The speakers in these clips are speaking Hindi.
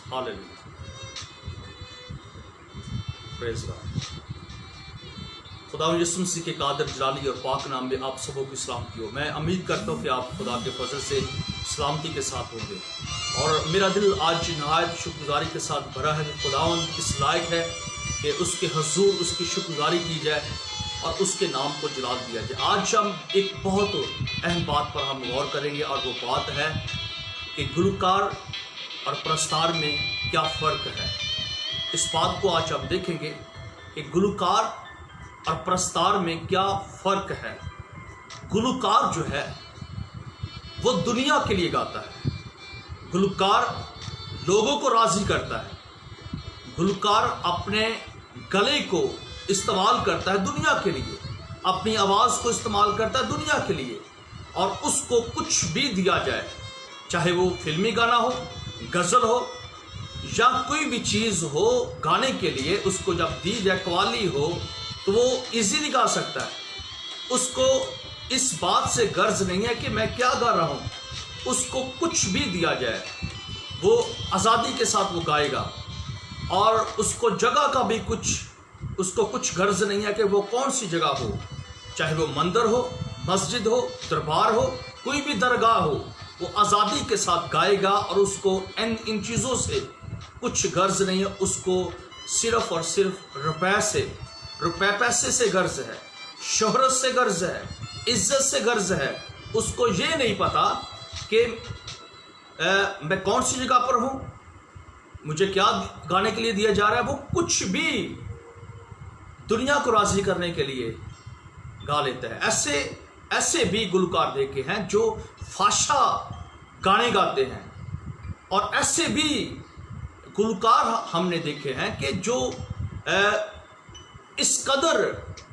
Hallelujah, praise God. खुदावंद यीशु मसीह के कादर जलाली और पाक नाम में आप सबों की सलामती हो। मैं उम्मीद करता हूँ कि आप खुदा के फजल से सलामती के साथ होंगे, और मेरा दिल आज नहायत शुक्रगुजारी के साथ भरा है कि खुदावंद इस लायक है कि उसके हजूर उसकी शुक्रगुजारी की जाए और उसके नाम को जलाल दिया जाए। आज हम एक बहुत अहम बात पर हम गौर करेंगे, और वो बात है कि गुलकार और प्रस्तार में क्या फ़र्क है। इस बात को आज हम देखेंगे कि गुलकार और प्रस्तार में क्या फ़र्क है। गुलकार जो है वो दुनिया के लिए गाता है, गुलकार लोगों को राज़ी करता है, गुलकार अपने गले को इस्तेमाल करता है दुनिया के लिए, अपनी आवाज़ को इस्तेमाल करता है दुनिया के लिए, और उसको कुछ भी दिया जाए, चाहे वो फिल्मी गाना हो, गज़ल हो या कोई भी चीज़ हो, गाने के लिए उसको जब दी जाए, कवाली हो, तो वो इजीली गा सकता है। उसको इस बात से गर्ज नहीं है कि मैं क्या गा रहा हूँ, उसको कुछ भी दिया जाए वो आज़ादी के साथ वो गाएगा, और उसको जगह का भी उसको कुछ गर्ज नहीं है कि वो कौन सी जगह हो, चाहे वो मंदिर हो, मस्जिद हो, दरबार हो, कोई भी दरगाह हो, वो आज़ादी के साथ गाएगा, और उसको इन चीज़ों से कुछ गर्ज नहीं है। उसको सिर्फ और सिर्फ रुपए पैसे से गर्ज है, शोहरत से गर्ज है, इज्जत से गर्ज है। उसको ये नहीं पता कि मैं कौन सी जगह पर हूँ, मुझे क्या गाने के लिए दिया जा रहा है। वो कुछ भी दुनिया को राज़ी करने के लिए गा लेता है। ऐसे भी गुलकार देखे हैं जो फाशा गाने गाते हैं, और ऐसे भी गुलकार हमने देखे हैं कि जो इस कदर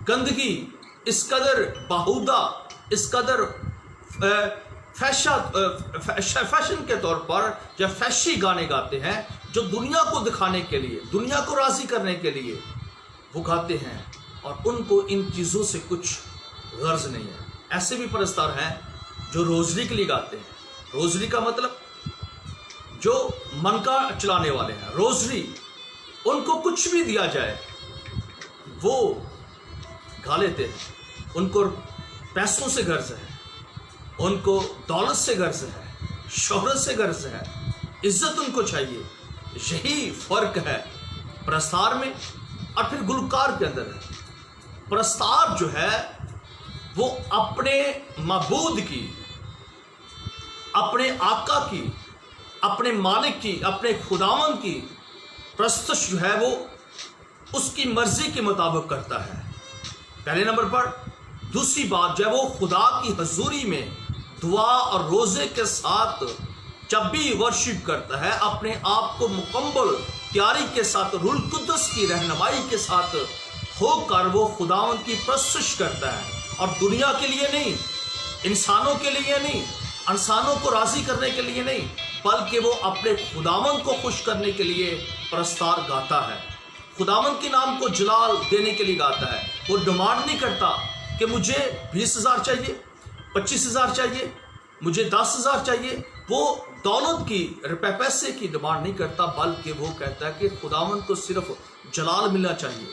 गंदगी, इस कदर बाहुदा, इस कदर फैशन के तौर पर या फैशी गाने गाते हैं, जो दुनिया को दिखाने के लिए, दुनिया को राज़ी करने के लिए वो गाते हैं, और उनको इन चीज़ों से कुछ गर्ज नहीं है। ऐसे भी परस्तार हैं जो रोज़री के लिए गाते हैं। रोज़री का मतलब जो मन का चलाने वाले हैं, रोज़री, उनको कुछ भी दिया जाए वो गा लेते हैं। उनको पैसों से गर्ज है, उनको दौलत से गर्ज है, शोहरत से गर्ज है, इज्जत उनको चाहिए। यही फ़र्क है प्रस्तार में और फिर गुलकार के अंदर है। प्रस्तार जो है वो अपने मबूद की, अपने आका की, अपने मालिक की, अपने खुदावंद की प्रस्तुत जो है वो उसकी मर्जी के मुताबिक करता है, पहले नंबर पर। दूसरी बात जो है वो खुदा की हजूरी में दुआ और रोज़े के साथ जब भी वर्शिप करता है, अपने आप को मुकम्मल तैयारी के साथ, रूह कुद्दस की रहनुमाई के साथ होकर वो खुदावंद की प्रस्तुत करता है, और दुनिया के लिए नहीं, इंसानों के लिए नहीं, इंसानों को राज़ी करने के लिए नहीं, बल्कि वो अपने खुदावंद को खुश करने के लिए प्रस्तार गाता है। खुदावंद के नाम को जलाल देने के लिए गाता है। वो डिमांड नहीं करता कि मुझे 20,000 चाहिए, 25,000 चाहिए, मुझे 10,000 चाहिए। वो दौलत की, रुपए पैसे की डिमांड नहीं करता, बल्कि वो कहता है कि खुदावंद को सिर्फ जलाल मिलना चाहिए,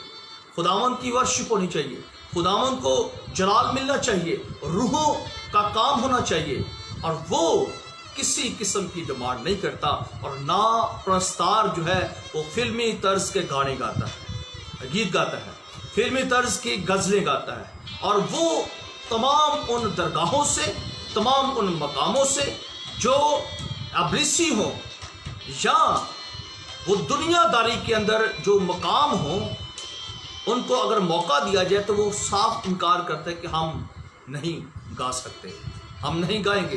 खुदावंद की वर्शिप होनी चाहिए, खुदावंद को जलाल मिलना चाहिए, रूहों का काम होना चाहिए, और वो किसी किस्म की डिमांड नहीं करता। और ना प्रस्तार जो है वो फिल्मी तर्ज के गाने गाता है, गीत गाता है, फिल्मी तर्ज की गज़लें गाता है, और वो तमाम उन दरगाहों से, तमाम उन मकामों से जो अब्रिसी हो या वो दुनियादारी के अंदर जो मकाम हो, उनको अगर मौका दिया जाए तो वो साफ इनकार करते हैं कि हम नहीं गा सकते, हम नहीं गाएंगे,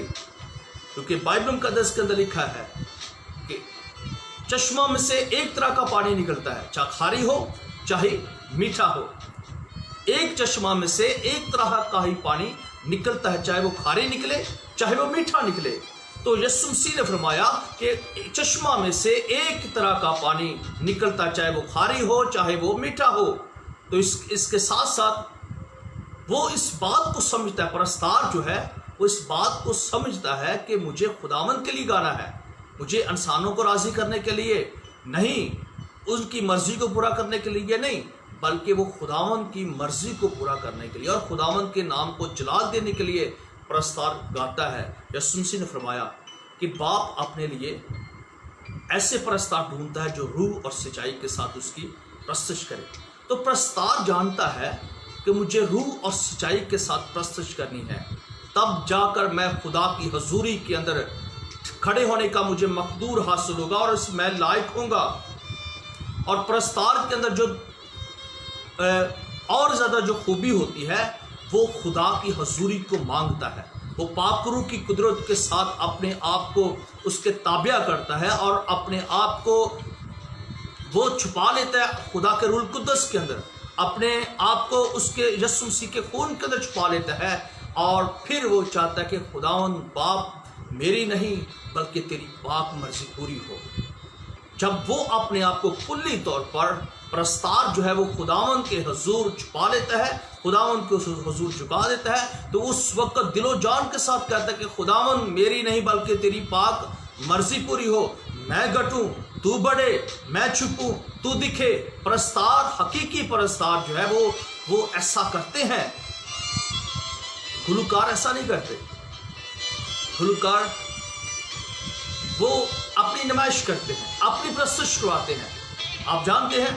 क्योंकि बाइबल मुक़द्दस के अंदर लिखा है कि चश्मा में से एक तरह का पानी निकलता है, चाहे खारी हो चाहे मीठा हो। एक चश्मा में से एक तरह का ही पानी निकलता है, चाहे वो खारी निकले चाहे वो मीठा निकले। तो यीशु मसीह ने फरमाया कि चश्मा में से एक तरह का पानी निकलता, चाहे वो खारी हो चाहे वो मीठा हो। तो इसके साथ साथ वो इस बात को समझता है, प्रस्तार जो है वो इस बात को समझता है कि मुझे खुदावंद के लिए गाना है, मुझे इंसानों को राजी करने के लिए नहीं, उनकी मर्जी को पूरा करने के लिए नहीं, बल्कि वो खुदावंद की मर्जी को पूरा करने के लिए और खुदावंद के नाम को जलाल देने के लिए प्रस्तार गाता है। यीशु मसीह ने फरमाया कि बाप अपने लिए ऐसे प्रस्तार ढूंढता है जो रूह और सच्चाई के साथ उसकी प्रस्तुत करे। तो प्रस्तार जानता है कि मुझे रूह और सच्चाई के साथ प्रस्तुत करनी है, तब जाकर मैं खुदा की हजूरी के अंदर खड़े होने का मुझे मकदूर हासिल होगा और मैं लायक होऊंगा। और प्रस्तार के अंदर जो और ज़्यादा जो खूबी होती है वो खुदा की हजूरी को मांगता है। वो पाकरू की कुदरत के साथ अपने आप को उसके ताबिया करता है और अपने आप को वो छुपा लेता है खुदा के रूल कुद्दस के अंदर, अपने आप को उसके यीशु मसीह के खून के अंदर छुपा लेता है। और फिर वो चाहता है कि खुदावंद बाप मेरी नहीं बल्कि तेरी पाक मर्जी पूरी हो। जब वो अपने आप को कुल्ली तौर पर प्रस्तार जो है वो खुदावंद के हजूर छुपा लेता है, खुदावंद को हजूर झुका देता है, तो उस वक्त दिलो जान के साथ कहता है कि खुदावंद मेरी नहीं बल्कि तेरी पाक मर्जी पूरी हो। मैं घटूं तू बढ़े, मैं छुपूं तू दिखे। प्रस्तार, हकीकी प्रस्तार जो है वो ऐसा करते हैं। गुलूकार ऐसा नहीं करते। गुलूकार वो अपनी नुमाइश करते हैं, अपनी प्रस्तुत करवाते हैं। आप जानते हैं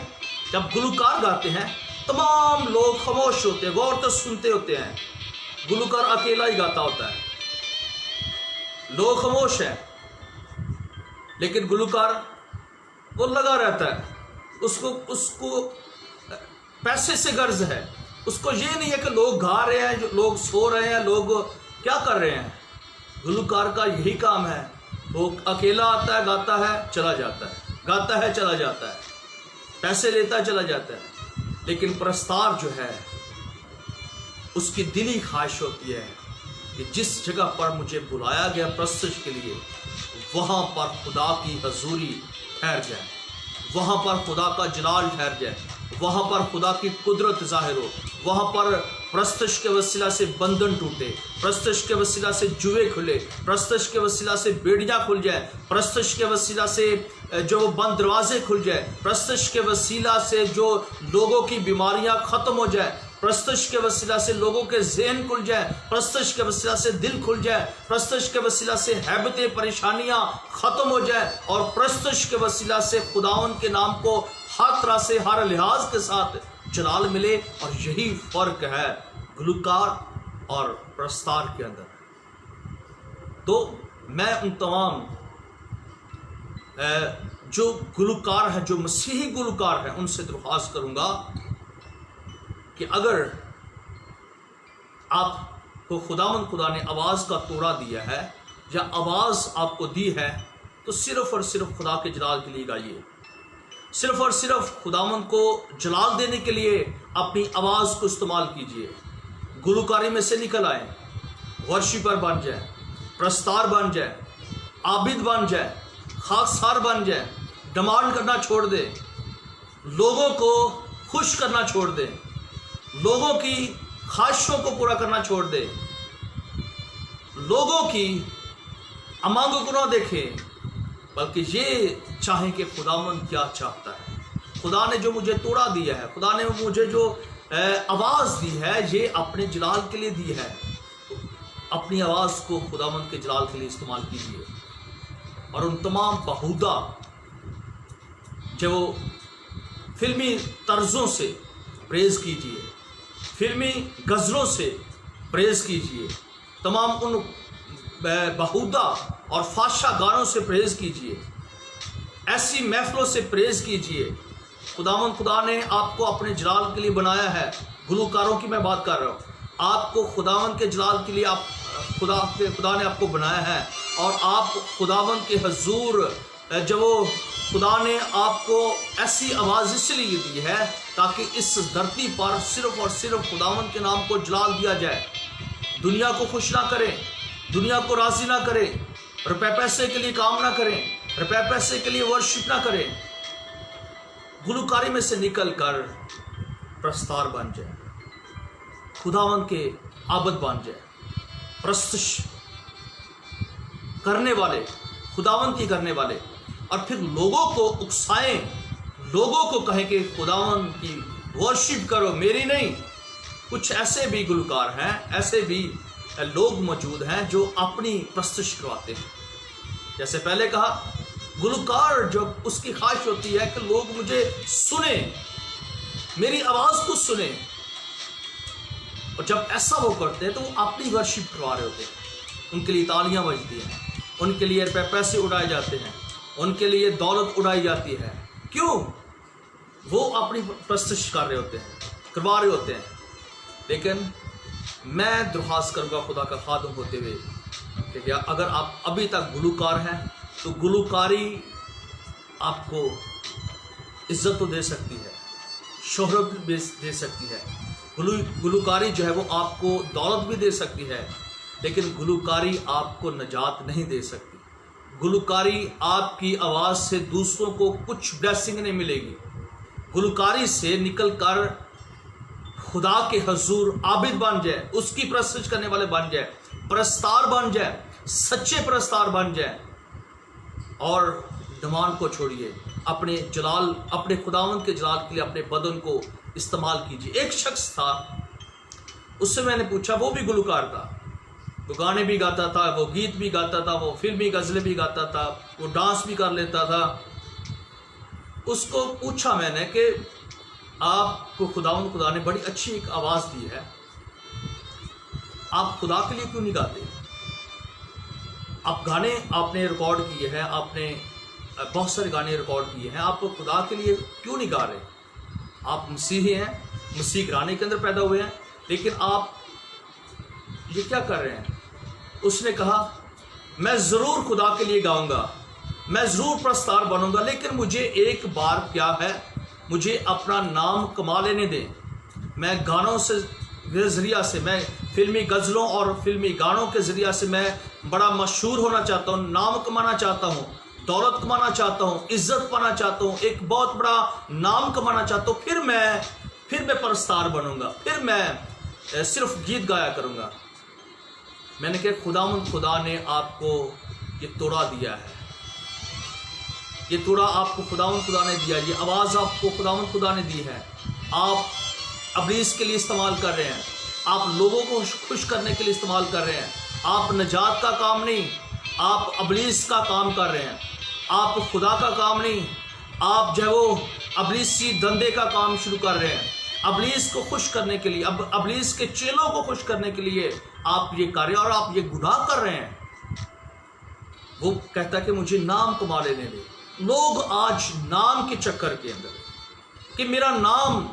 जब गुलूकार गाते हैं तमाम लोग खामोश होते हैं, गौर तो सुनते होते हैं। गुलूकार अकेला ही गाता होता है, लोग खामोश हैं, लेकिन गुलूकार वो लगा रहता है। उसको पैसे से गर्ज है। उसको ये नहीं है कि लोग गा रहे हैं, जो लोग सो रहे हैं, लोग क्या कर रहे हैं। गुलूकार का यही काम है, वो अकेला आता है, गाता है, चला जाता है, गाता है, चला जाता है, पैसे लेता है, चला जाता है। लेकिन प्रस्तार जो है उसकी दिली ख्वाहिश होती है कि जिस जगह पर मुझे बुलाया गया प्रस्तुत के लिए वहाँ पर खुदा की हजूरी ठहर जाए, वहाँ पर खुदा का जलाल ठहर जाए, वहाँ पर खुदा की कुदरत जाहिर हो, वहाँ पर प्रस्तुत के वसीला से बंधन टूटे, प्रस्तुत के वसीला से जुए खुले, प्रस्तुत के वसीला से बेड़ियाँ खुल जाए, प्रस्तुत के वसीला से जो बंद दरवाजे खुल जाए, प्रस्तुत के वसीला से जो लोगों की बीमारियाँ ख़त्म हो जाए, प्रस्तुत के वसीला से लोगों के ज़हन खुल जाए, प्रस्तुत के वसीला से दिल खुल जाए, प्रस्तुत के वसीला से हैबतें परेशानियाँ ख़त्म हो जाए और प्रस्तुत के वसीला से खुदावंद के नाम को हर तरह से हर लिहाज के साथ जलाल मिले। और यही फ़र्क है गुलूकार और प्रस्तार के अंदर। तो मैं उन तमाम जो गुलूकार हैं, जो मसीही गुलूकार हैं, उनसे दरख्वास्त करूँगा कि अगर आपको खुदा ने आवाज़ का तोड़ा दिया है या आवाज़ आपको दी है तो सिर्फ़ और सिर्फ खुदा के जलाल के लिए गाइए। सिर्फ़ और सिर्फ खुदावंद को जलाल देने के लिए अपनी आवाज़ को इस्तेमाल कीजिए। गुलूकारी में से निकल आए, वर्शिपर बन जाए, प्रस्तार बन जाए, आबिद बन जाए, खाकसार बन जाए, डिमांड करना छोड़ दे, लोगों को खुश करना छोड़ दे, लोगों की ख्वाहिशों को पूरा करना छोड़ दे, लोगों की अमांगों को ना देखें, बल्कि ये चाहें कि खुदावंद क्या चाहता है। खुदा ने जो मुझे तोड़ा दिया है, खुदा ने मुझे जो आवाज़ दी है, ये अपने जलाल के लिए दी है। तो अपनी आवाज़ को खुदावंद के जलाल के लिए इस्तेमाल कीजिए। और उन तमाम बहुदा जो फिल्मी तर्ज़ों से प्रेज़ कीजिए, फिल्मी गज़लों से प्रेज़ कीजिए, तमाम उन बहुदा और फाशा गानों से प्रेज़ कीजिए, ऐसी महफिलों से प्रेज़ कीजिए। खुदा ने आपको अपने जलाल के लिए बनाया है। गुलूकारों की मैं बात कर रहा हूँ। आपको खुदावंद के जलाल के लिए खुदा ने आपको बनाया है। और आप खुदावंद के हजूर जब खुदा ने आपको ऐसी आवाज़ इसलिए दी है ताकि इस धरती पर सिर्फ़ और सिर्फ खुदावंद के नाम को जलाल दिया जाए। दुनिया को खुश ना करें, दुनिया को राज़ी ना करें, रुपए पैसे के लिए काम ना करें, रुपए पैसे के लिए वर्शिप ना करें। गुलूकारी में से निकल कर प्रस्तार बन जाए, खुदावंद के आबद बन जाए, प्रस्तुत करने वाले खुदावंती करने वाले, और फिर लोगों को उकसाएं, लोगों को कहें कि खुदावन की वर्शिप करो, मेरी नहीं। कुछ ऐसे भी गुलकार हैं, ऐसे भी लोग मौजूद हैं जो अपनी प्रस्तुति करवाते हैं। जैसे पहले कहा, गुलकार जब उसकी ख्वाहिश होती है कि लोग मुझे सुने, मेरी आवाज़ को सुने, और जब ऐसा वो करते हैं तो वो अपनी वर्शिप करवा रहे होते हैं। उनके लिए तालियां बजती हैं, उनके लिए पैसे उड़ाए जाते हैं, उनके लिए दौलत उड़ाई जाती है। क्यों? वो अपनी प्रस्तुति कर रहे होते हैं, करवा रहे होते हैं। लेकिन मैं दरख्वास्त करूँगा खुदा का खादम होते हुए कि क्या अगर आप अभी तक गुलकार हैं तो गुलकारी आपको इज्जत तो दे सकती है, शोहरत भी दे सकती है, गुलकारी जो है वो आपको दौलत भी दे सकती है, लेकिन गुलकारी आपको नजात नहीं दे सकती। गुलकारी आपकी आवाज़ से दूसरों को कुछ ब्लेसिंग नहीं मिलेगी। गुलकारी से निकल कर खुदा के हजूर आबिद बन जाए, उसकी प्रस्तुति करने वाले बन जाए, प्रस्तार बन जाए, सच्चे प्रस्तार बन जाए, और दमान को छोड़िए, अपने जलाल, अपने खुदावंद के जलाल के लिए अपने बदन को इस्तेमाल कीजिए। एक शख्स था, उससे मैंने पूछा, वो भी गुलकार था, वो गाने भी गाता था, वो गीत भी गाता था, वो फिल्मी गज़लें भी गाता था, वो डांस भी कर लेता था। उसको पूछा मैंने कि आपको खुदा ने बड़ी अच्छी एक आवाज़ दी है, आप खुदा के लिए क्यों नहीं गाते? आप गाने आपने रिकॉर्ड किए हैं, आपने बहुत सारे गाने रिकॉर्ड किए हैं, आप खुदा के लिए क्यों नहीं गा रहे? आप मसीही हैं, मसीह घराने के अंदर पैदा हुए हैं, लेकिन आप ये क्या कर रहे हैं? उसने कहा, मैं ज़रूर खुदा के लिए गाऊंगा, मैं ज़रूर प्रस्तार बनूंगा, लेकिन मुझे एक बार क्या है, मुझे अपना नाम कमा लेने दें। मैं गानों से ज़रिया से, मैं फिल्मी गज़लों और फिल्मी गानों के ज़रिया से मैं बड़ा मशहूर होना चाहता हूँ, नाम कमाना चाहता हूँ, दौलत कमाना चाहता हूँ, इज्जत पाना चाहता हूँ, एक बहुत बड़ा नाम कमाना चाहता हूँ, फिर मैं प्रस्तार बनूंगा, फिर मैं सिर्फ गीत गाया करूँगा। मैंने कहा, खुदा ने आपको ये तोड़ा दिया है, ये तोड़ा आपको खुदा ने दिया, ये आवाज़ आपको खुदा ने दी है। आप अबलीस के लिए इस्तेमाल कर रहे हैं, आप लोगों को खुश करने के लिए इस्तेमाल कर रहे हैं। आप नजात का काम नहीं, आप अबलीस का काम कर रहे हैं, आप खुदा का काम नहीं, आप जो है वो अबलीसी धंधे का काम शुरू कर रहे हैं। अबलीस को खुश करने के लिए, अबलीस के चेलों को खुश करने के लिए आप ये कर रहे हैं, और आप ये गुनाह कर रहे हैं। वो कहता है कि मुझे नाम कमा लेने दे। लोग आज नाम के चक्कर के अंदर, कि मेरा नाम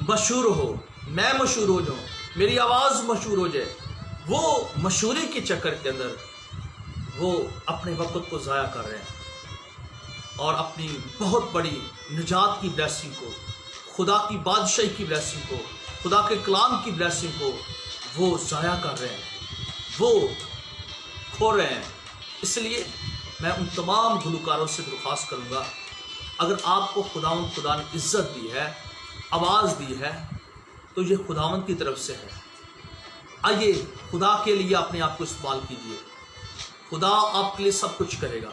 मशहूर हो, मैं मशहूर हो जाऊं, मेरी आवाज़ मशहूर हो जाए, वो मशहूरी के चक्कर के अंदर वो अपने वक्त को ज़ाया कर रहे हैं, और अपनी बहुत बड़ी निजात की ब्लेसिंग को, खुदा की बादशाही की ब्लेसिंग को, खुदा के कलाम की ब्लेसिंग को वो ज़ाया कर रहे हैं, वो खो रहे हैं। इसलिए मैं उन तमाम गुलकारों से दरख्वास्त करूँगा, अगर आपको खुदा ने इज़्ज़त दी है, आवाज़ दी है, तो ये खुदावंद की तरफ से है। आइए खुदा के लिए अपने आप को इस्तेमाल कीजिए, खुदा आपके लिए सब कुछ करेगा।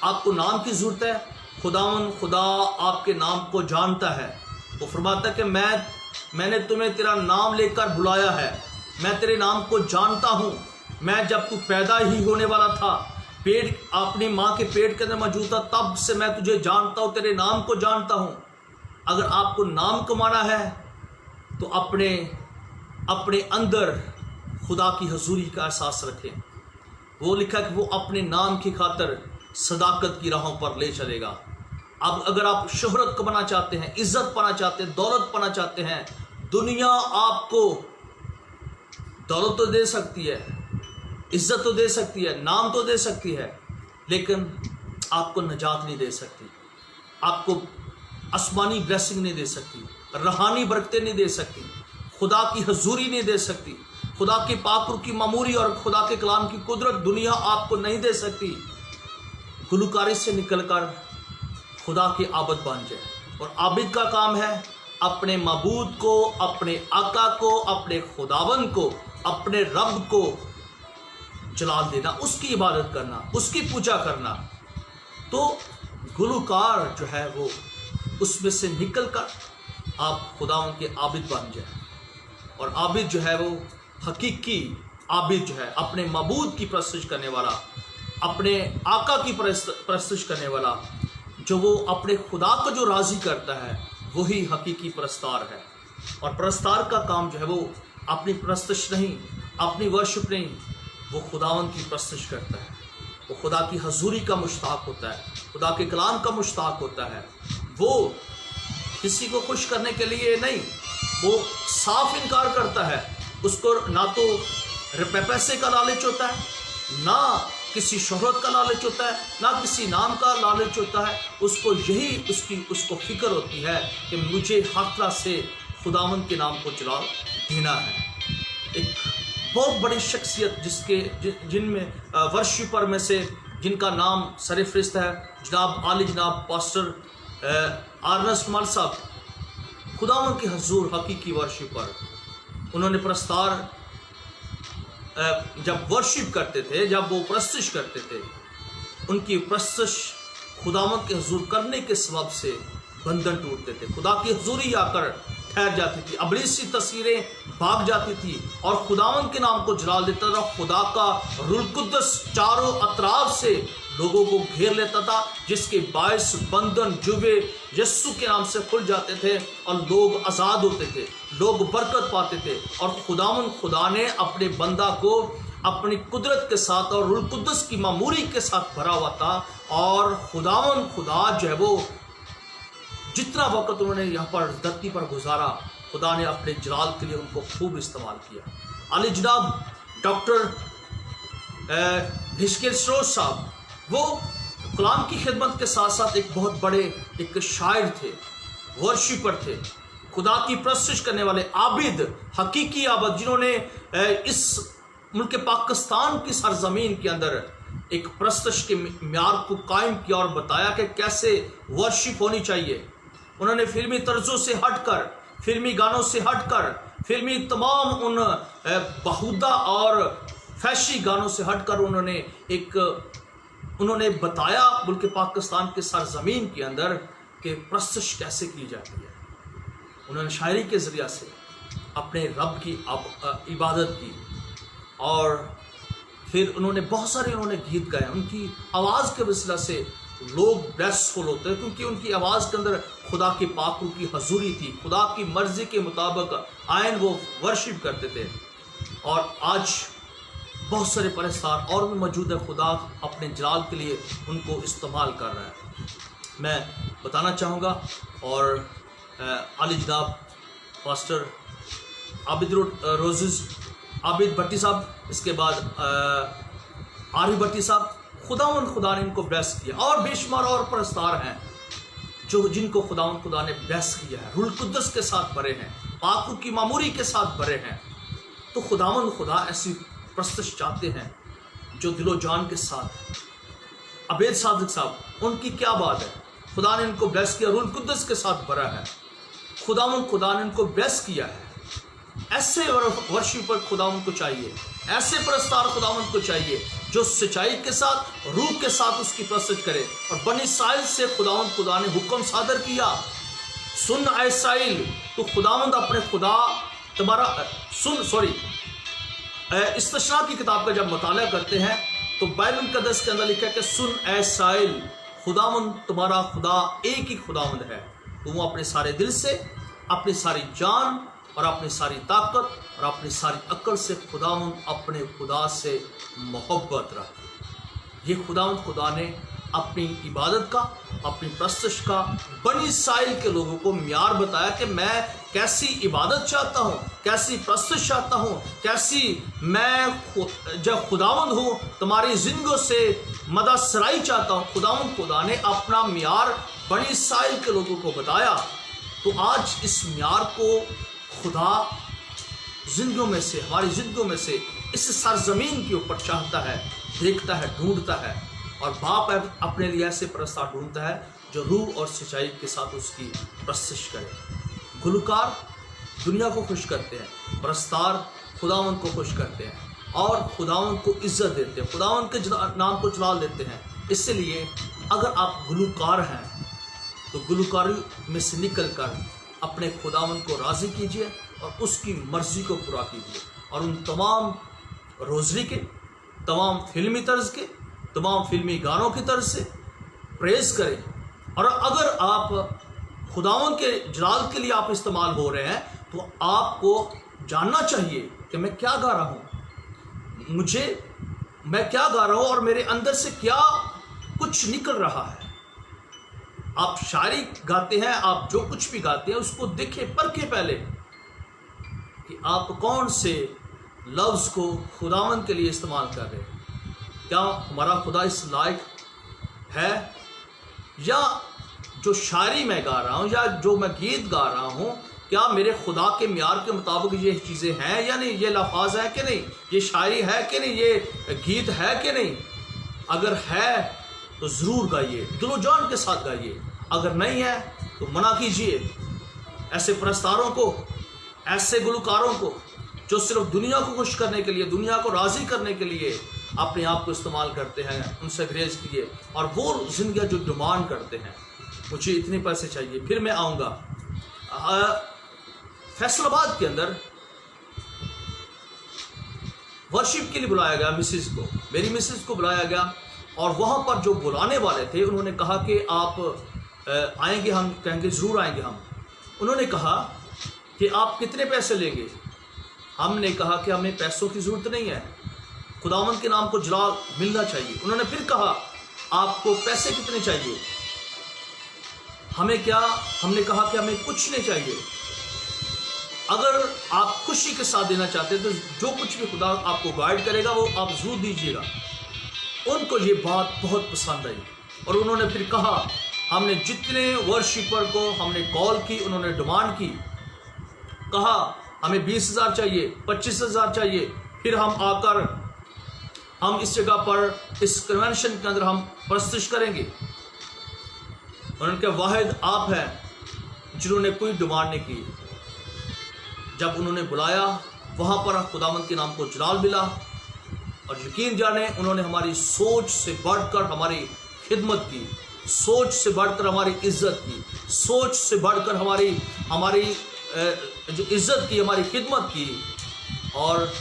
आपको नाम की ज़रूरत है, खुदा आपके नाम को जानता है। वो फरमाता है कि मैंने तुम्हें तेरा नाम लेकर बुलाया है, मैं तेरे नाम को जानता हूँ। मैं जब तू पैदा ही होने वाला था, अपनी माँ के पेट के अंदर मौजूद था, तब से मैं तुझे जानता हूँ, तेरे नाम को जानता हूँ। अगर आपको नाम कमाना है तो अपने अंदर खुदा की हजूरी का एहसास रखें। वो लिखा कि वो अपने नाम की खातिर सदाकत की राहों पर ले चलेगा। अब अगर आप शोहरत कमाना चाहते हैं, इज्जत पाना चाहते हैं, दौलत पाना चाहते हैं, दुनिया आपको दौलत तो दे सकती है, इज्जत तो दे सकती है, नाम तो दे सकती है, लेकिन आपको नजात नहीं दे सकती, आपको आसमानी ब्लेसिंग नहीं दे सकती, रूहानी बरकतें नहीं दे सकती, खुदा की हजूरी नहीं दे सकती, खुदा की पाकुर की मामूरी और खुदा के कलाम की कुदरत दुनिया आपको नहीं दे सकती। गुलकारी से निकलकर खुदा के आबद बन जाए। और आबिद का काम है अपने मबूद को, अपने आका को, अपने खुदावन को, अपने रब को जलाल देना, उसकी इबादत करना, उसकी पूजा करना। तो गुलकार जो है वो उसमें से निकल कर आप खुदावंद के आबिद बन जाए। और आबिद जो है वो हकीकी आबिद जो है, अपने मबूद की परस्तिश करने वाला, अपने आका की परस्तिश करने वाला, जो वो अपने खुदा को जो राज़ी करता है, वही हकीकी परस्तार है। और परस्तार का काम जो है वो अपनी परस्तिश नहीं, अपनी वर्शिप नहीं, वो खुदावंद की परस्तिश करता है। वो खुदा की हजूरी का मुश्ताक होता है, खुदा के कलाम का मुश्ताक होता है। वो किसी को खुश करने के लिए नहीं, वो साफ इनकार करता है। उसको ना तो पैसे का लालच होता है, ना किसी शोहरत का लालच होता है, ना किसी नाम का लालच होता है। उसको यही उसको फिक्र होती है कि मुझे हर तरह से खुदावंद के नाम को जलाल देना है। एक बहुत बड़ी शख्सियत जिनमें वर्शिपर में से जिनका नाम सरफरिस्त है, जनाब पास्टर आर्नस्ट कुमार साहब, खुदावंद के हजूर हकीकी वर्शिपर। उन्होंने प्रस्तार जब वर्शिप करते थे, जब वो प्रस्तिश करते थे, उनकी प्रस्तिश खुदावंद के हजूर करने के सबब से बंधन टूटते थे। खुदा की हजूरी आकर ठहर जाती थी, अबलीसी तस्वीरें भाग जाती थी और खुदावंद के नाम को जलाल देता था। खुदा का रूह कुद्दस चारों अतराफ से लोगों को घेर लेता था, जिसके बायस बंधन जुबे यस्सु के नाम से खुल जाते थे और लोग आज़ाद होते थे, लोग बरकत पाते थे। और खुदा ने अपने बंदा को अपनी कुदरत के साथ और रूह कुद्दस की मामूरी के साथ भरा हुआ था। और खुदा जो है वो जितना वक्त उन्होंने यहाँ पर धरती पर गुजारा, खुदा ने अपने जलाल के लिए उनको खूब इस्तेमाल किया। आली जनाब डॉक्टर हिस्कियल स्ट्रोस साहब, वो कलाम की खिदमत के साथ साथ एक बहुत बड़े एक शायर थे, वर्शिपर थे, खुदा की प्रस्तिश करने वाले आबिद, हकीकी आबिद, जिन्होंने इस मुल्क पाकिस्तान की सरजमीन के अंदर एक प्रस्तिश के म्यार को कायम किया और बताया कि कैसे वर्शिप होनी चाहिए। उन्होंने फिल्मी तर्जों से हटकर, फिल्मी गानों से हटकर, फिल्मी तमाम उन बहुदा और फैशी गानों से हटकर उन्होंने बताया मुल्क पाकिस्तान के सरजमीन के अंदर कि प्रस्तिश कैसे की जाती है। उन्होंने शायरी के ज़रिया से अपने रब की इबादत की और फिर उन्होंने बहुत सारे गीत गाए। उनकी आवाज़ के वसीला से लोग ब्लेसफुल होते हैं, क्योंकि उनकी आवाज़ के अंदर खुदा की पाक रूह की हजूरी थी, खुदा की मर्जी के मुताबिक आयन वो वर्शिप करते थे। और आज बहुत सारे परस्तार और भी मौजूद है, खुदा अपने जलाल के लिए उनको इस्तेमाल कर रहा है। मैं बताना चाहूँगा और आली जनाब पास्टर आबिद रोज़ आबिद भट्टी साहब, इसके बाद आरिफ भट्टी साहब, खुदा ने इनको ब्लेस किया। और बेशुमार और परस्तार हैं जिनको खुदा ने ब्लेस किया है, रूह कुद्दस के साथ भरे हैं, पाक की मामूरी के साथ भरे हैं। तो खुदा ऐसी प्रस्तिश चाहते हैं जो दिलो जान के साथ। अबेद सादिक साहब, उनकी क्या बात है, खुदा ने इनको ब्लेस किया, रूह कुद्दस के साथ भरा है, खुदा ने इनको ब्लेस किया है। ऐसे वर्शिपर खुदावंद को चाहिए, ऐसे परस्तार खुदावंद को चाहिए जो सच्चाई के साथ, रूह के साथ उसकी प्रस्तुत करे। और बनी इस्राइल से खुदा ने हुक्म सादर किया, सुन ऐ इस्राइल, तो खुदावंद अपने खुदा तुम्हारा इस्तिशना की किताब का जब मुताला करते हैं तो बाइबल मुक़द्दस के अंदर लिखा है कि सुन ऐ इस्राइल, खुदावंद तुम्हारा खुदा एक ही खुदावंद है। तुम अपने सारे दिल से, अपनी सारी जान और अपनी सारी ताकत और अपनी सारी अक्ल से खुदावंद अपने खुदा से मोहब्बत रख। ये खुदा ने अपनी इबादत का, अपनी प्रस्तिश का बनी इस्राइल के लोगों को म्यार बताया कि मैं कैसी इबादत चाहता हूँ, कैसी प्रस्तिश चाहता हूँ, कैसी मैं जब खुदावंद हूँ तुम्हारी जिंदगियों से मददसराई चाहता हूँ। खुदा ने अपना म्यार बनी इस्राइल के लोगों को बताया। तो आज इस म्यार को खुदा जिंदगियों में से, हमारी जिंदगियों में से, इस सरजमीन के ऊपर चाहता है, देखता है, ढूंढता है। और बाप अपने लिए ऐसे परस्तार ढूंढता है जो रूह और सच्चाई के साथ उसकी प्रस्तिश करे। गुलकार दुनिया को खुश करते हैं, परस्तार खुदावंद को खुश करते हैं। और खुदावंद को इज्जत देते हैं, खुदावंद के नाम को जलाल देते हैं। इसलिए अगर आप गुलूकार हैं तो गुलूकारी में से निकल कर अपने खुदावंद को राज़ी कीजिए और उसकी मर्ज़ी को पूरा कीजिए, और उन तमाम रोज़री के, तमाम फिल्मी तर्ज के, तमाम फिल्मी गानों की तर्ज से प्रेज़ करें। और अगर आप खुदावंद के जलाल के लिए आप इस्तेमाल हो रहे हैं तो आपको जानना चाहिए कि मैं क्या गा रहा हूँ, मैं क्या गा रहा हूँ और मेरे अंदर से क्या कुछ निकल रहा है। आप शायरी गाते हैं, आप जो कुछ भी गाते हैं उसको देखें, परखें पहले कि आप कौन से लफ्ज़ को खुदावंद के लिए इस्तेमाल कर रहे हैं। क्या हमारा खुदा इस लायक है, या जो शायरी मैं गा रहा हूँ या जो मैं गीत गा रहा हूँ, क्या मेरे खुदा के म्यार के मुताबिक ये चीज़ें हैं या नहीं, ये लफाज है कि नहीं, ये शायरी है कि नहीं, ये गीत है कि नहीं। अगर है तो ज़रूर गाइए, दिलो जान के साथ गाइए। अगर नहीं है तो मना कीजिए। ऐसे परस्तारों को, ऐसे गुलकारों को जो सिर्फ दुनिया को खुश करने के लिए, दुनिया को राज़ी करने के लिए अपने आप को इस्तेमाल करते हैं, उनसे ग्रेज किए। और वो जिंदगी जो डिमांड करते हैं, मुझे इतने पैसे चाहिए, फिर मैं आऊँगा। फैसलाबाद के अंदर वर्शिप के लिए बुलाया गया मिसिस को, मेरी मिसिस को बुलाया गया, और वहाँ पर जो बुलाने वाले थे उन्होंने कहा कि आप आएंगे। हम कहेंगे ज़रूर आएंगे हम। उन्होंने कहा कि आप कितने पैसे लेंगे। हमने कहा कि हमें पैसों की ज़रूरत नहीं है, खुदावंद के नाम को जलाल मिलना चाहिए। उन्होंने फिर कहा आपको पैसे कितने चाहिए। हमें क्या, हमने कहा कि हमें कुछ नहीं चाहिए। अगर आप खुशी के साथ देना चाहते हैं तो जो कुछ भी खुदा आपको गाइड करेगा वो आप ज़रूर दीजिएगा। उनको ये बात बहुत पसंद आई और उन्होंने फिर कहा, हमने जितने वर्शिपर को हमने कॉल की, उन्होंने डिमांड की, कहा हमें 20,000 चाहिए, 25,000 चाहिए, फिर हम आकर हम इस जगह पर, इस कन्वेंशन के अंदर हम प्रस्तुत करेंगे। उन्होंने कहा वाहिद आप हैं जिन्होंने कोई डिमांड नहीं की। जब उन्होंने बुलाया वहाँ पर खुदावंद के नाम को जलाल मिला, और यकीन जाने उन्होंने हमारी सोच से बढ़कर हमारी खिदमत की, सोच से बढ़कर हमारी इज्जत की, सोच से बढ़कर हमारी जो इज्जत की, हमारी खिदमत की, और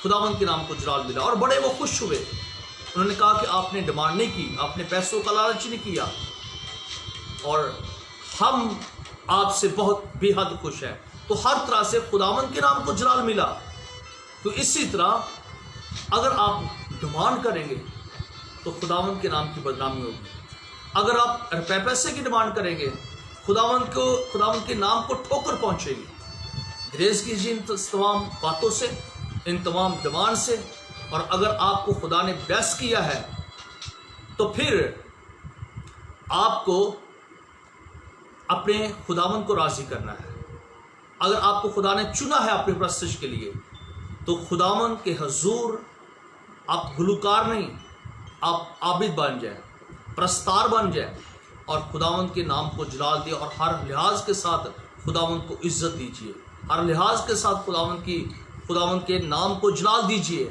खुदावंद के नाम को जलाल मिला। और बड़े वो खुश हुए। उन्होंने कहा कि आपने डिमांड नहीं की, आपने पैसों का लालच नहीं किया, और हम आपसे बहुत बेहद खुश हैं। तो हर तरह से खुदावंद के नाम को जलाल मिला। तो इसी तरह अगर आप डिमांड करेंगे तो खुदावंद के नाम की बदनामी होगी। अगर आप पैसे की डिमांड करेंगे, खुदावंद के नाम को ठोकर पहुंचेगी। ग्रेज कीजिए इन तमाम बातों से, इन तमाम डिमांड से। और अगर आपको खुदा ने ब्लेस किया है तो फिर आपको अपने खुदावंद को राज़ी करना है। अगर आपको खुदा ने चुना है अपने प्रस्तुत के लिए तो खुदावंद के हजूर आप गुलकार नहीं, आप आबिद बन जाए, प्रस्तार बन जाए, और खुदावंद के नाम को जलाल दिए। और हर लिहाज के साथ खुदावंद को इज्जत दीजिए, हर लिहाज के साथ खुदावंद के नाम को जलाल दीजिए,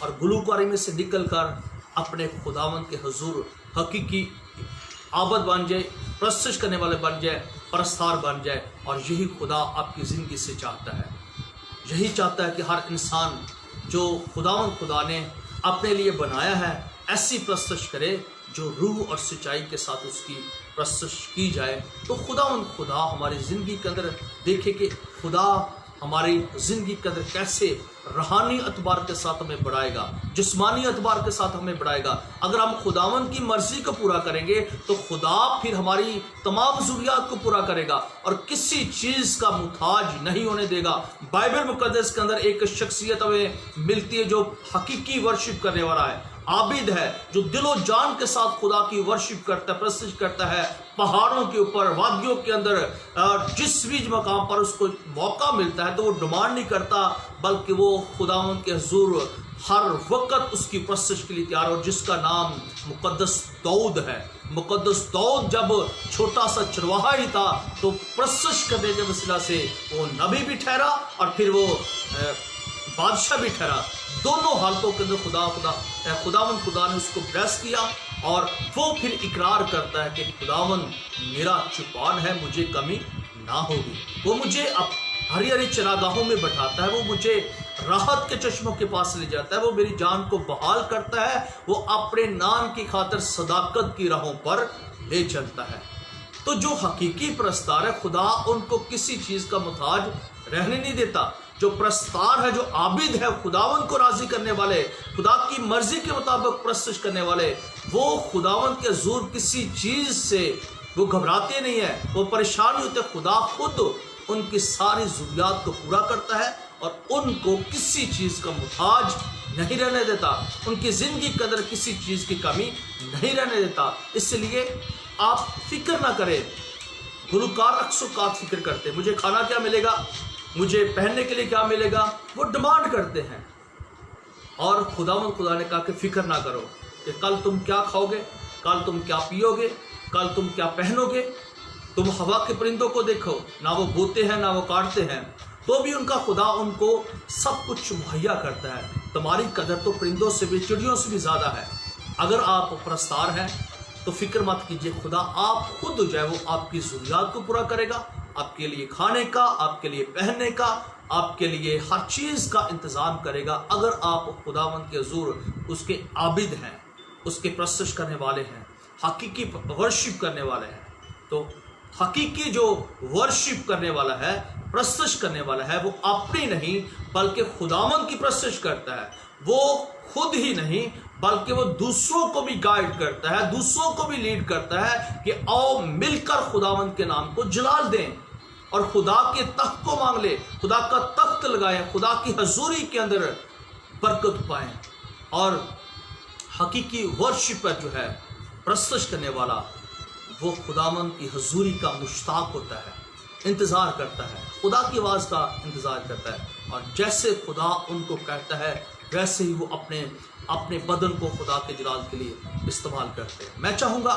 और गुलकारी में से निकल कर अपने खुदावंद के हजूर हकीकी आबद बन जाए, प्रस्तुत करने वाले बन जाए, प्रस्तार बन जाए। और यही खुदा आपकी ज़िंदगी से चाहता है। यही चाहता है कि हर इंसान जो खुदा ने अपने लिए बनाया है ऐसी प्रस्तुत करे जो रूह और सच्चाई के साथ उसकी प्रस्तुत की जाए। तो खुदा हमारी ज़िंदगी के अंदर देखे कि खुदा हमारी ज़िंदगी के अंदर कैसे रूहानी अतबार के साथ हमें बढ़ाएगा, जिस्मानी अतबार के साथ हमें बढ़ाएगा। अगर हम खुदावंद की मर्ज़ी को पूरा करेंगे तो खुदा फिर हमारी तमाम ज़रूरियात को पूरा करेगा और किसी चीज़ का मुताज नहीं होने देगा। बाइबल मुकद्दस के अंदर एक शख्सियत हमें मिलती है जो हकीकी वर्शिप करने वाला है, आबिद है, जो दिलो जान के साथ खुदा की वर्शिप करता है, प्रस्तुत करता है। पहाड़ों के ऊपर, वादियों के अंदर जिस भी मकाम पर उसको मौका मिलता है तो वो डिमांड नहीं करता, बल्कि वो खुदावंद के हुजूर हर वक्त उसकी प्रस्तुत के लिए तैयार हो, जिसका नाम मुकद्दस दाऊद है। मुकद्दस दाऊद जब छोटा सा चरवाहा ही था तो प्रस्तुत करने के वसीला से वो नबी भी ठहरा और फिर वो बादशाह भी ठहरा। दोनों हालतों के अंदर खुदा ने उसको ब्लेस किया और वो फिर इकरार करता है कि खुदावन मेरा चुपान है, मुझे कमी ना होगी। वो मुझे अब हरी हरी चरागाहों में बैठाता है, वो मुझे राहत के चश्मों के पास ले जाता है, वो मेरी जान को बहाल करता है, वो अपने नाम की खातिर सदाकत की राहों पर ले चलता है। तो जो हकीकी प्रस्तार है, खुदा उनको किसी चीज का मुताज रहने नहीं देता। जो प्रस्तार है, जो आबिद है, खुदावन को राजी करने वाले, खुदा की मर्जी के मुताबिक प्रस्तुत करने वाले, वो खुदावन के हुजूर किसी चीज से वो घबराते नहीं है, वो परेशान नहीं होते। खुदा खुद उनकी सारी ज़रूरियात को पूरा करता है और उनको किसी चीज़ का मुताज नहीं रहने देता, उनकी ज़िंदगी के अंदर किसी चीज़ की कमी नहीं रहने देता। इसलिए आप फिक्र ना करें। गुलकार अक्सुकात फिक्र करते हैं, मुझे खाना क्या मिलेगा, मुझे पहनने के लिए क्या मिलेगा, वो डिमांड करते हैं। और खुदा ने कहा कि फिक्र ना करो कि कल तुम क्या खाओगे, कल तुम क्या पियोगे, कल तुम क्या पहनोगे। तुम हवा के परिंदों को देखो, ना वो बोते हैं ना वो काटते हैं, तो भी उनका खुदा उनको सब कुछ मुहैया करता है। तुम्हारी कदर तो परिंदों से भी, चिड़ियों से भी ज़्यादा है। अगर आप प्रस्तार हैं तो फिक्र मत कीजिए, खुदा आप खुद जो है वो आपकी ज़रूरियात को पूरा करेगा, आपके लिए खाने का, आपके लिए पहनने का, आपके लिए हर चीज़ का इंतज़ाम करेगा। अगर आप खुदावंद के हुजूर उसके आबिद हैं, उसके प्रस्तुत करने वाले हैं, हकीकी वर्शिप करने वाले हैं, तो हकीकी जो वर्शिप करने वाला है, प्रस्तुत करने वाला है, वो अपनी नहीं बल्कि खुदावंद की प्रस्तुत करता है। वो खुद ही नहीं बल्कि वो दूसरों को भी गाइड करता है, दूसरों को भी लीड करता है कि आओ मिलकर खुदावंद के नाम को जलाल दें और खुदा के तख्त को मांग ले, खुदा का तख्त लगाएं, खुदा की हजूरी के अंदर बरकत पाएं। और हकीकी वर्शिपर जो है, प्रस्तुत करने वाला, वो खुदावंद की हजूरी का मुश्ताक होता है, इंतज़ार करता है, खुदा की आवाज़ का इंतज़ार करता है। और जैसे खुदा उनको कहता है वैसे ही वो अपने बदन को खुदा के जलाल के लिए इस्तेमाल करते हैं। मैं चाहूँगा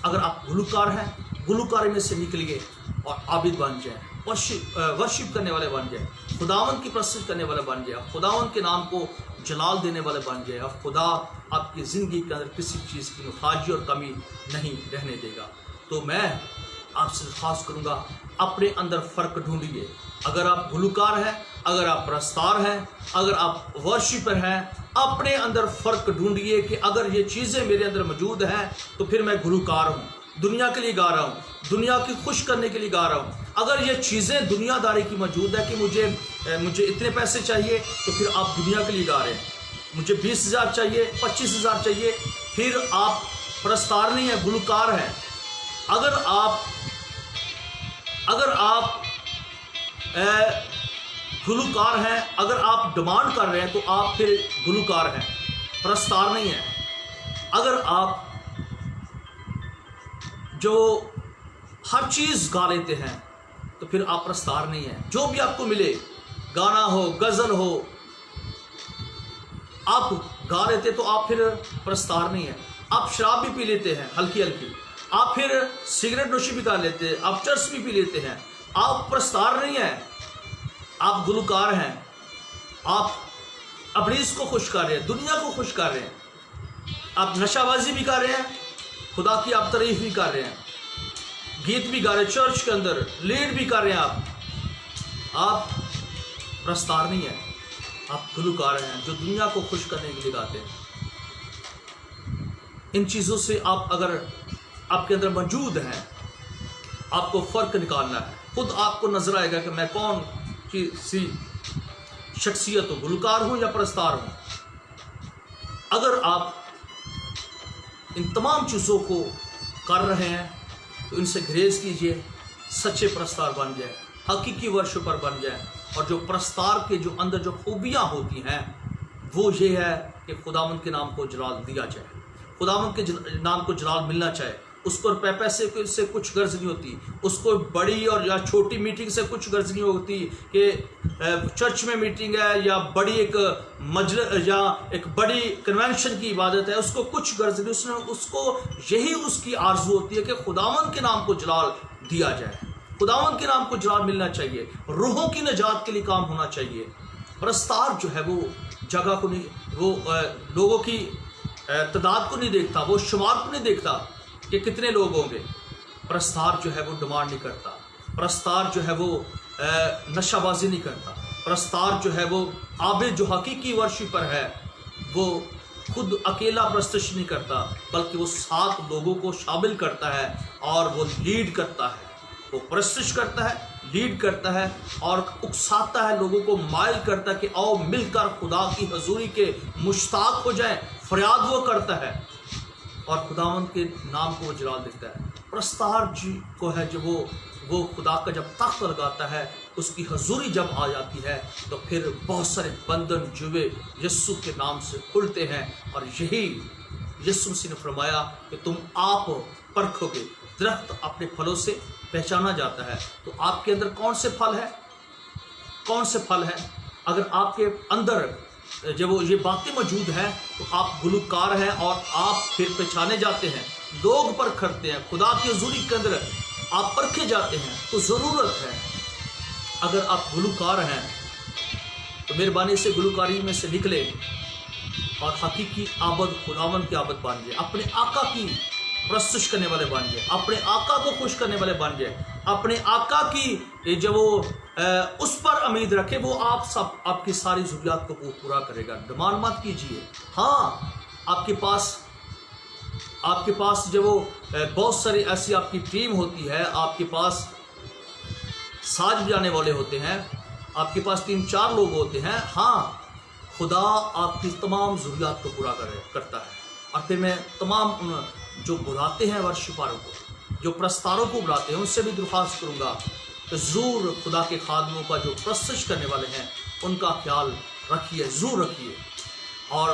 अगर आप गुलकार हैं, गुलकारी में से निकलिए और आबिद बन जाएं, वर्शिप करने वाले बन जाएं, खुदावंद की प्रस्तुत करने वाले बन जाएं, खुदावंद के नाम को जलाल देने वाले बन जाएं। और खुदा आपकी ज़िंदगी के अंदर किसी चीज़ की मुताजी और कमी नहीं रहने देगा। तो मैं आपसे दरख्वास्त करूँगा, अपने अंदर फ़र्क ढूंढिए। अगर आप गुलकार हैं, अगर आप प्रस्तार हैं, अगर आप वर्शिपर हैं, अपने अंदर फ़र्क ढूंढिए कि अगर ये चीज़ें मेरे अंदर मौजूद हैं तो फिर मैं गुलकार हूँ, दुनिया के लिए गा रहा हूँ, दुनिया की खुश करने के लिए गा रहा हूँ। अगर ये चीज़ें दुनियादारी की मौजूद है कि मुझे इतने पैसे चाहिए, तो फिर आप दुनिया के लिए गा रहे हैं। मुझे 20,000 चाहिए, 25,000 चाहिए, फिर आप प्रस्तार नहीं है, गुलकार हैं। अगर आप गुलकार हैं, अगर आप डिमांड कर रहे हैं तो आप फिर गुलकार हैं, प्रस्तार नहीं है। अगर आप जो हर चीज़ गा लेते हैं तो फिर आप प्रस्तार नहीं है। जो भी आपको मिले, गाना हो, गज़ल हो, आप गा लेते तो आप फिर प्रस्तार नहीं है। आप शराब भी पी लेते हैं हल्की हल्की, आप फिर सिगरेट नोशी भी कर लेते हैं, आप चर्स भी पी लेते हैं, आप प्रस्तार नहीं है, आप गुलकार हैं। आप अबलीस को खुश कर रहे हैं, दुनिया को खुश कर रहे हैं, आप नशाबाजी भी कर रहे हैं, खुदा की आप तारीफ भी कर रहे हैं, गीत भी गा रहे हैं, चर्च के अंदर लीड भी कर रहे हैं। आप प्रस्तार नहीं है, आप गुलकार हैं जो दुनिया को खुश करने के लिए गाते हैं। इन चीज़ों से आप अगर आपके अंदर मौजूद हैं, आपको फ़र्क निकालना है। खुद आपको नजर आएगा कि मैं कौन सी शख्सियत हूँ, गुलकार हूँ या प्रस्तार हूँ। अगर आप इन तमाम चीज़ों को कर रहे हैं तो इनसे ग्रेज कीजिए, सच्चे प्रस्तार बन जाए, हकीकी वर्शिपर बन जाए। और जो प्रस्तार के जो अंदर जो खूबियाँ होती हैं वो ये है कि खुदावंद के नाम को जलाल दिया जाए, खुदावंद के नाम को जलाल मिलना चाहिए। उसको पैसे से कुछ गर्ज नहीं होती, उसको बड़ी और या छोटी मीटिंग से कुछ गर्ज नहीं होती कि चर्च में मीटिंग है या बड़ी एक मजलिस या एक बड़ी कन्वेंशन की इबादत है, उसको कुछ गर्ज नहीं। उसको यही उसकी आरजू होती है कि खुदावंद के नाम को जलाल दिया जाए, खुदावंद के नाम को जलाल मिलना चाहिए, रूहों की निजात के लिए काम होना चाहिए। प्रस्तार जो है वो जगह को नहीं, वो लोगों की तादाद को नहीं देखता, वो शुमार को नहीं देखता कि कितने लोग होंगे। प्रस्तार जो है वो डिमांड नहीं करता, प्रस्तार जो है वो नशाबाजी नहीं करता, प्रस्तार जो है वो आबिद जो हकीकी वर्शिपर है वो खुद अकेला प्रस्तुत नहीं करता, बल्कि वो 7 लोगों को शामिल करता है और वो लीड करता है, वो प्रस्तुत करता है, लीड करता है और उकसाता है, लोगों को माइल करता है कि आओ मिलकर खुदा की हजूरी के मुश्ताक हो जाएं। फरियाद वो करता है और खुदावंद के नाम को वो जला देता है। प्रस्तार जी को है जो वो खुदा का जब तख्त लगाता है, उसकी हजूरी जब आ जाती है तो फिर बहुत सारे बंधन जुए यीशु के नाम से खुलते हैं। और यही यीशु मसीह ने फरमाया कि तुम आप परखोगे, दरख्त अपने फलों से पहचाना जाता है। तो आपके अंदर कौन से फल है, कौन से फल है? अगर आपके अंदर जब वो ये बातें मौजूद हैं तो आप गुलूकार हैं और आप फिर पहचाने जाते हैं, लोग परखते हैं, खुदा की हजूरी के अंदर आप परखे जाते हैं। तो ज़रूरत है, अगर आप गुलूकार हैं तो मेहरबानी से गुलूकारी में से निकले और हकीकी आबद खुदावंद की आबद बन जाए, अपने आका की प्रस्तुत करने वाले बन जाए, अपने आका को खुश करने वाले बन जाए, अपने आका की जब वो उस पर उम्मीद रखे, वो आपकी सारी ज़रूरियात को पूरा करेगा। डिमांड मत कीजिए। हाँ, आपके पास जब वो बहुत सारी ऐसी आपकी टीम होती है, आपके पास साज बजाने वाले होते हैं, आपके पास 3-4 लोग होते हैं, हाँ, खुदा आपकी तमाम ज़रूरियात को पूरा करता है। और फिर मैं तमाम उन जो बुलाते हैं वर्शिपारों को, जो प्रस्तारों को बुलाते हैं, उनसे भी दरख्वास्त करूँगा कि ज़रूर खुदा के खादमों का जो प्रस्तुत करने वाले हैं उनका ख्याल रखिए, ज़रूर रखिए। और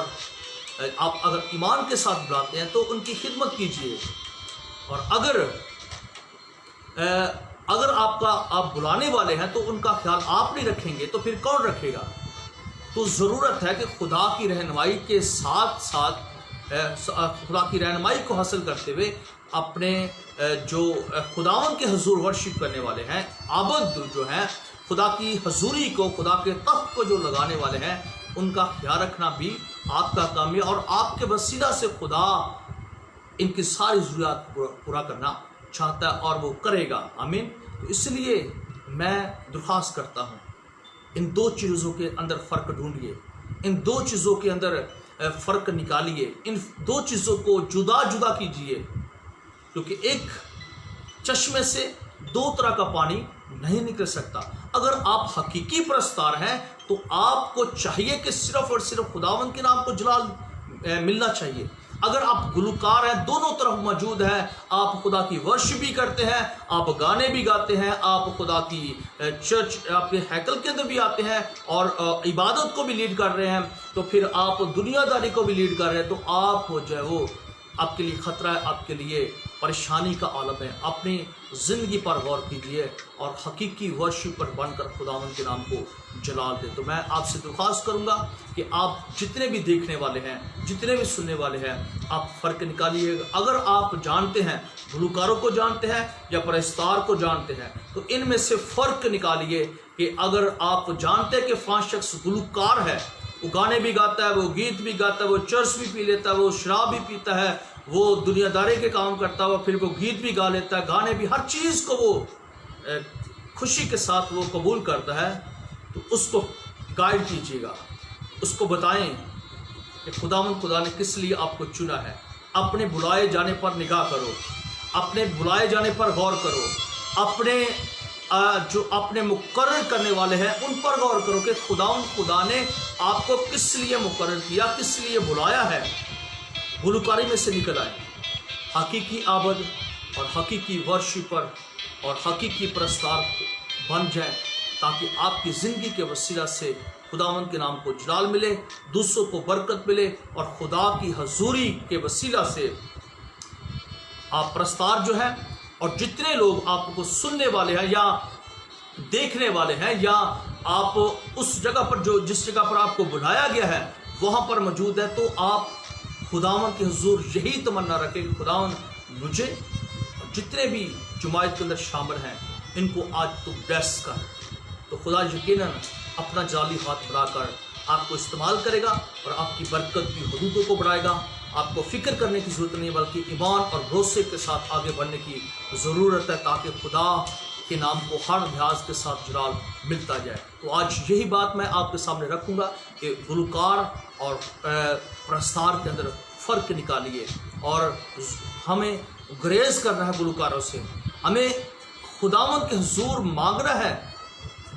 आप अगर ईमान के साथ बुलाते हैं तो उनकी खिदमत कीजिए। और अगर आप बुलाने वाले हैं तो उनका ख्याल आप नहीं रखेंगे तो फिर कौन रखेगा? तो ज़रूरत है कि खुदा की रहनुमाई के साथ साथ खुदा की रहनुमाई को हासिल करते हुए अपने जो खुदावन के हजूर वर्शिप करने वाले हैं, आबद जो हैं, खुदा की हजूरी को, खुदा के तख्त को जो लगाने वाले हैं, उनका ख्याल रखना भी आपका काम है। और आपके वसीला से खुदा इनकी सारी ज़रूरियात पूरा करना चाहता है और वो करेगा। आमीन। तो इसलिए मैं दरख्वास्त करता हूँ, इन 2 चीज़ों के अंदर फ़र्क ढूंढिए, इन 2 चीज़ों के अंदर फ़र्क निकालिए, इन 2 चीज़ों को जुदा जुदा कीजिए, क्योंकि एक चश्मे से 2 तरह का पानी नहीं निकल सकता। अगर आप हकीकी प्रस्तार हैं तो आपको चाहिए कि सिर्फ और सिर्फ खुदावंद के नाम को जलाल मिलना चाहिए। अगर आप गुलूकार हैं, दोनों तरफ मौजूद हैं, आप खुदा की वर्शिप भी करते हैं, आप गाने भी गाते हैं, आप खुदा की चर्च आपके हैकल के अंदर भी आते हैं और इबादत को भी लीड कर रहे हैं, तो फिर आप दुनियादारी को भी लीड कर रहे हैं, तो आप जो है वो आपके लिए ख़तरा है, आपके लिए परेशानी का आलम है। अपनी ज़िंदगी पर गौर कीजिए और हकीकी वर्शिप पर बनकर खुदावंद के नाम को जलाल दे। तो मैं आपसे दरख्वास्त करूंगा कि आप जितने भी देखने वाले हैं, जितने भी सुनने वाले हैं, आप फ़र्क निकालिएगा। अगर आप जानते हैं, गुलूकारों को जानते हैं या प्रस्तार को जानते हैं, तो इनमें से फ़र्क निकालिए कि अगर आप जानते हैं कि फ़लाँ शख्स गुलूकार है, वो गाने भी गाता है, वो गीत भी गाता है, वो चर्च भी पी लेता है, वो शराब भी पीता है, वो दुनियादारी के काम करता है, फिर वो गीत भी गा लेता है, गाने भी, हर चीज़ को वो खुशी के साथ वो कबूल करता है, तो उसको गाइड कीजिएगा, उसको बताएं कि खुदा ने किस लिए आपको चुना है। अपने बुलाए जाने पर निगाह करो, अपने बुलाए जाने पर गौर करो, अपने जो अपने मुकर्रर करने वाले हैं उन पर गौर करो कि खुदा ने आपको किस लिए मुकर्रर किया, किस लिए बुलाया है। गुलूकारी में से निकल आए, हकीकी आबद और हकीकी वर्शिपर और हकीकी प्रस्तार बन जाए, ताकि आपकी ज़िंदगी के वसीला से खुदावंद के नाम को जलाल मिले, दूसरों को बरकत मिले और खुदा की हजूरी के वसीला से आप प्रस्तार जो है और जितने लोग आपको सुनने वाले हैं या देखने वाले हैं या आप उस जगह पर जिस जगह पर आपको बुलाया गया है वहाँ पर मौजूद है, तो आप खुदावंद के हुजूर यही तमन्ना रखें कि खुदावंद मुझे और जितने भी जुमायत के अंदर शामिल हैं इनको आज तो ब्लेस कर। तो खुदा यकीनन अपना जाली हाथ बढ़ाकर आपको इस्तेमाल करेगा और आपकी बरकत की हदूदों को बढ़ाएगा। आपको फिक्र करने की ज़रूरत नहीं, बल्कि ईमान और भरोसे के साथ आगे बढ़ने की ज़रूरत है, ताकि खुदा के नाम को हर लिहाज के साथ जलाल मिलता जाए। तो आज यही बात मैं आपके सामने रखूँगा कि गुलकार और प्रस्तार के अंदर फ़र्क निकालिए, और हमें गुरेज करना है गुलकारों से। हमें खुदावंद के हुजूर मांगना है,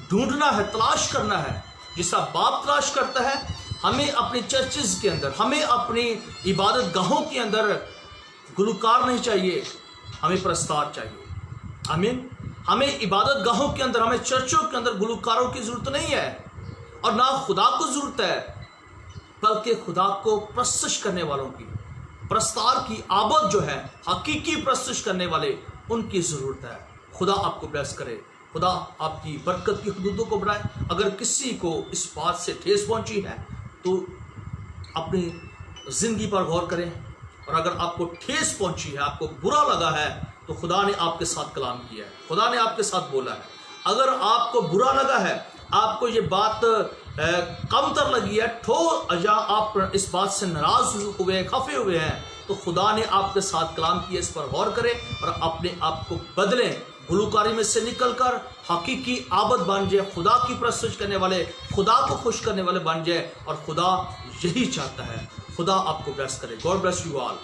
ढूंढना है, तलाश करना है। जिसका बाप तलाश करता है, हमें अपने चर्चेज के अंदर, हमें अपनी इबादत गाहों के अंदर गुलकार नहीं चाहिए, हमें प्रस्तार चाहिए। आमीन। हमें इबादत गाहों के अंदर, हमें चर्चों के अंदर गुलकारों की ज़रूरत नहीं है, और ना खुदा को ज़रूरत है, बल्कि खुदा को प्रस्तुत करने वालों की, प्रस्तार की आबद जो है, हकीकी प्रस्तुत करने वाले, उनकी ज़रूरत है। खुदा आपको ब्लेस करे, खुदा आपकी बरकत की हदूदों को बढ़ाए। अगर किसी को इस बात से ठेस पहुंची है तो अपनी ज़िंदगी पर गौर करें, और अगर आपको ठेस पहुंची है, आपको बुरा लगा है, तो खुदा ने आपके साथ कलाम किया है, खुदा ने आपके साथ बोला है। अगर आपको बुरा लगा है, आपको ये बात कमतर लगी है, या आप इस बात से नाराज हुए, खफे हुए हैं, तो खुदा ने आपके साथ कलाम किया। इस पर गौर करें और अपने आप को बदलें, गुलकारी में से निकलकर हकीकी आबद बन जाए, खुदा की प्रस्तुत करने वाले, खुदा को खुश करने वाले बन जाए। और खुदा यही चाहता है। खुदा आपको ब्लेस करे। God bless you all.